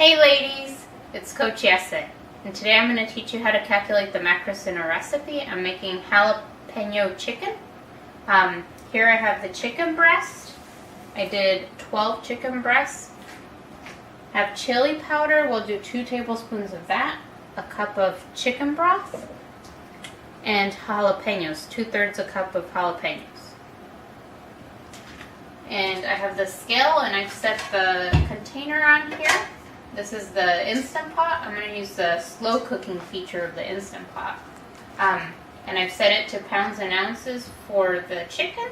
Hey ladies, it's Coach Yesse, and today I'm going to teach you how to calculate the macros in a recipe. I'm making jalapeno chicken. Here I have the chicken breast. I did 12 chicken breasts. I have chili powder. We'll do 2 tablespoons of that, a cup of chicken broth, and jalapeños, 2/3 a cup of jalapeños. And I have the scale, and I've set the container on here. This is the Instant Pot. I'm going to use the slow cooking feature of the Instant Pot. And I've set it to pounds and ounces for the chicken.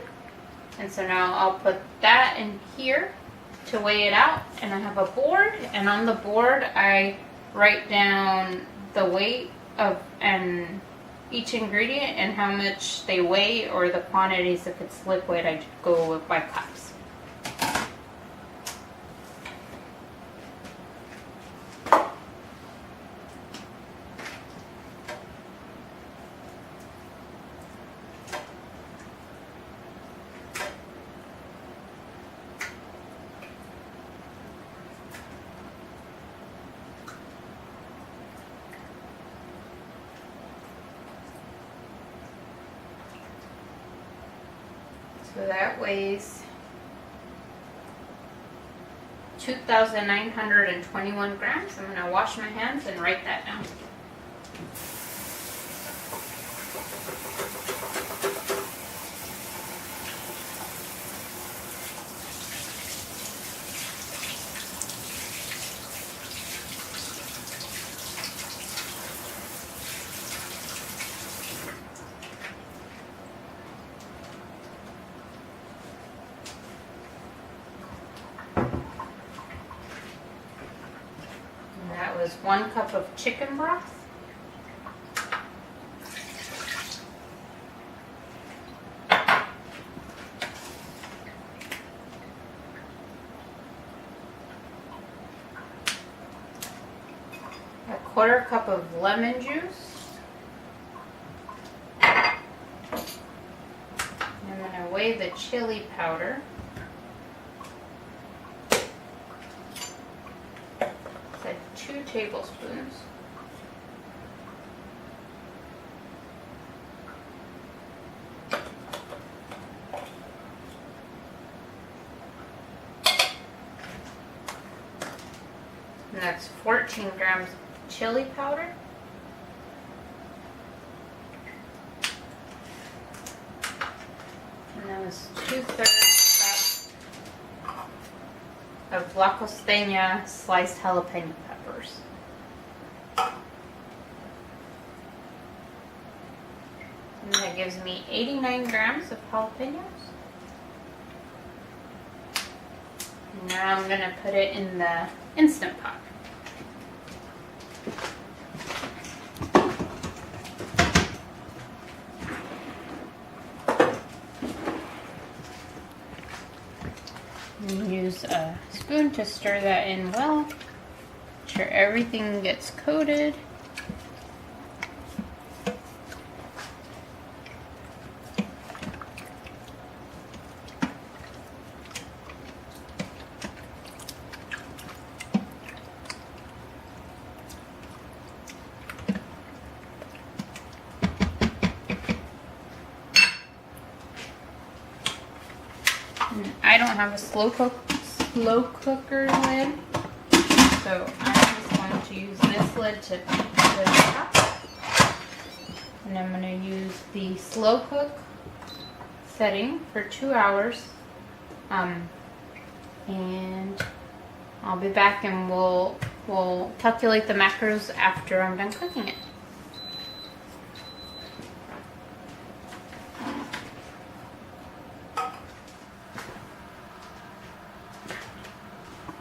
And so now I'll put that in here to weigh it out. And I have a board, and on the board I write down the weight of each ingredient and how much they weigh, or the quantities. If it's liquid, I go by cups. So that weighs 2,921 grams. I'm going to wash my hands and write that down. That was 1 cup of chicken broth. A 1/4 cup of lemon juice. I'm going to weigh the chili powder. 2 tablespoons. And that's 14 grams of chili powder. And that was 2/3 cup of La Costeña sliced jalapeno peppers. And that gives me 89 grams of jalapenos. And now I'm going to put it in the Instant Pot. And use a spoon to stir that in well. Make sure everything gets coated. I don't have a slow cooker lid, so I'm just going to use this lid to put it up. And I'm going to use the slow cook setting for 2 hours. And I'll be back and we'll calculate the macros after I'm done cooking it.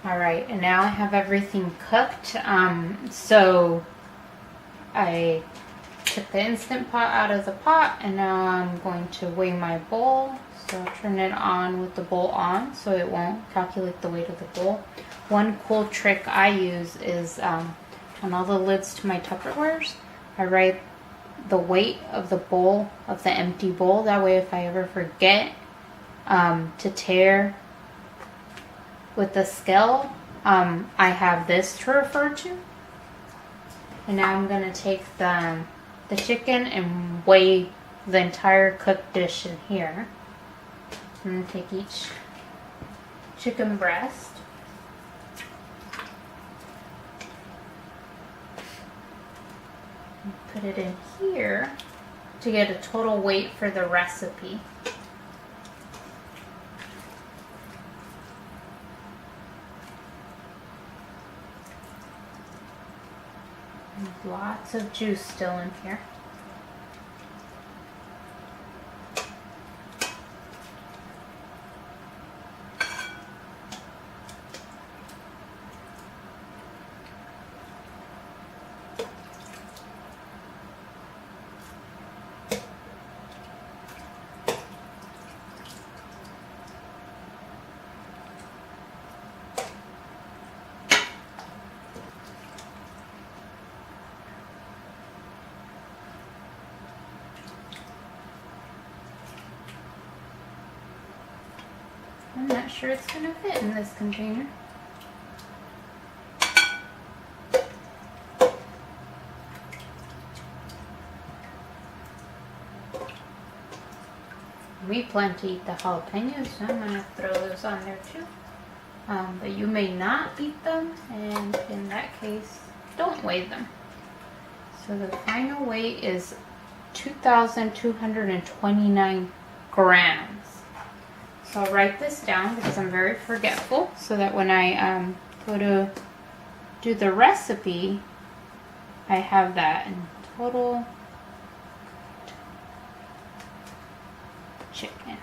Alright, and now I have everything cooked. So I took the Instant Pot out of the pot, and now I'm going to weigh my bowl. So I'll turn it on with the bowl on so it won't calculate the weight of the bowl. One cool trick I use is on all the lids to my Tupperwares, I write the weight of the bowl, of the empty bowl. That way if I ever forget to tare with the scale, I have this to refer to. And now I'm going to take the chicken and weigh the entire cooked dish in here. I'm going to take each chicken breast. And put it in here to get a total weight for the recipe. Lots of juice still in here. I'm not sure it's going to fit in this container. We plan to eat the jalapeños, so I'm going to throw those on there too. But you may not eat them, and in that case, don't weigh them. So the final weight is 2,229 grams. So I'll write this down because I'm very forgetful, so that when I go to do the recipe, I have that in total chicken.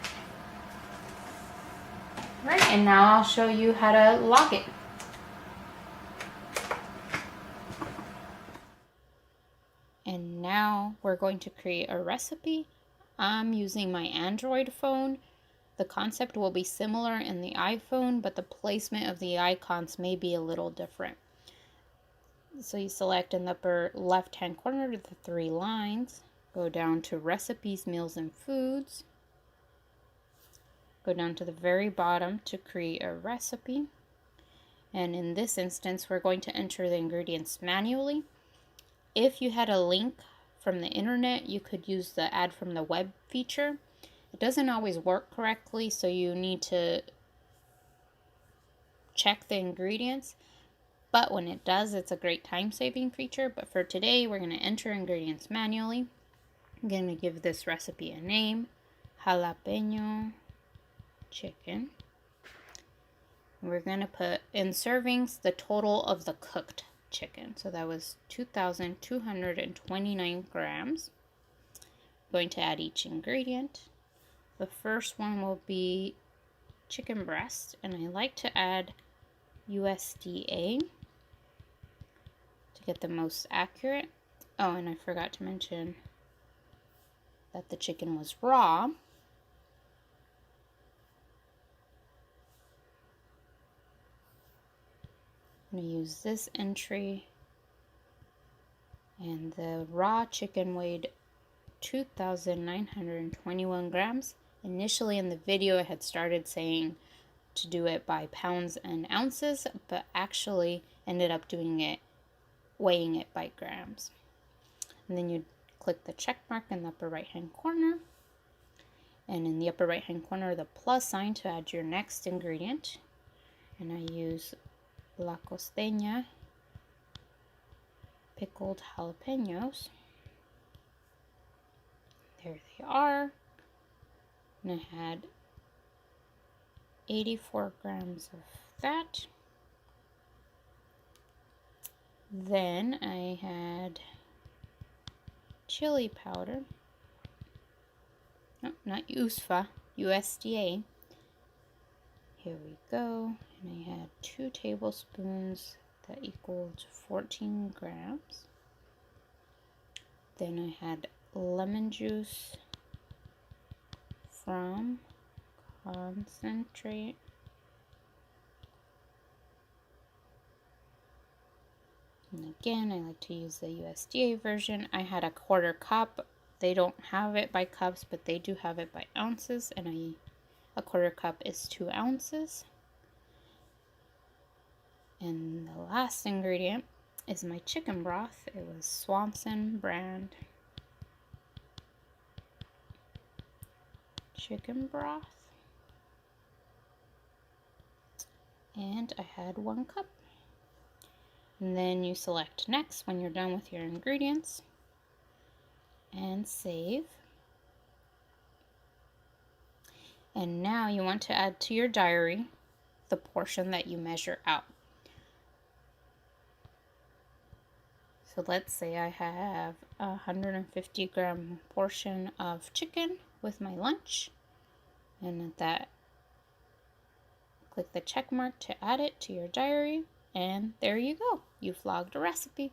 Right, and now I'll show you how to log it. And now we're going to create a recipe. I'm using my Android phone. The concept will be similar in the iPhone, but the placement of the icons may be a little different. So you select in the upper left-hand corner the 3 lines, go down to Recipes, Meals, and Foods, go down to the very bottom to create a recipe. And in this instance, we're going to enter the ingredients manually. If you had a link from the internet, you could use the add from the web feature. It doesn't always work correctly, so you need to check the ingredients. But when it does, it's a great time-saving feature. But for today, we're going to enter ingredients manually. I'm going to give this recipe a name, jalapeño chicken. We're going to put in servings the total of the cooked chicken. So that was 2,229 grams. I'm going to add each ingredient. The first one will be chicken breast, and I like to add USDA to get the most accurate. Oh, and I forgot to mention that the chicken was raw. I'm going to use this entry, and the raw chicken weighed 2,921 grams. Initially in the video, I had started saying to do it by pounds and ounces, but actually ended up weighing it by grams. And then you click the check mark in the upper right hand corner, and in the upper right hand corner the plus sign to add your next ingredient. And I use La Costeña pickled jalapeños. There they are. And I had 84 grams of that. Then I had chili powder. No, not USFA, USDA. Here we go. And I had 2 tablespoons that equaled 14 grams. Then I had lemon juice from concentrate. And again, I like to use the USDA version. I had a 1/4 cup. They don't have it by cups, but they do have it by ounces, and a 1/4 cup is 2 ounces. And the last ingredient is my chicken broth. It was Swanson brand chicken broth. And I had 1 cup. And then you select next when you're done with your ingredients and save. And now you want to add to your diary the portion that you measure out. So let's say I have a 150 gram portion of chicken with my lunch, and at that, click the check mark to add it to your diary, and there you go. You've logged a recipe.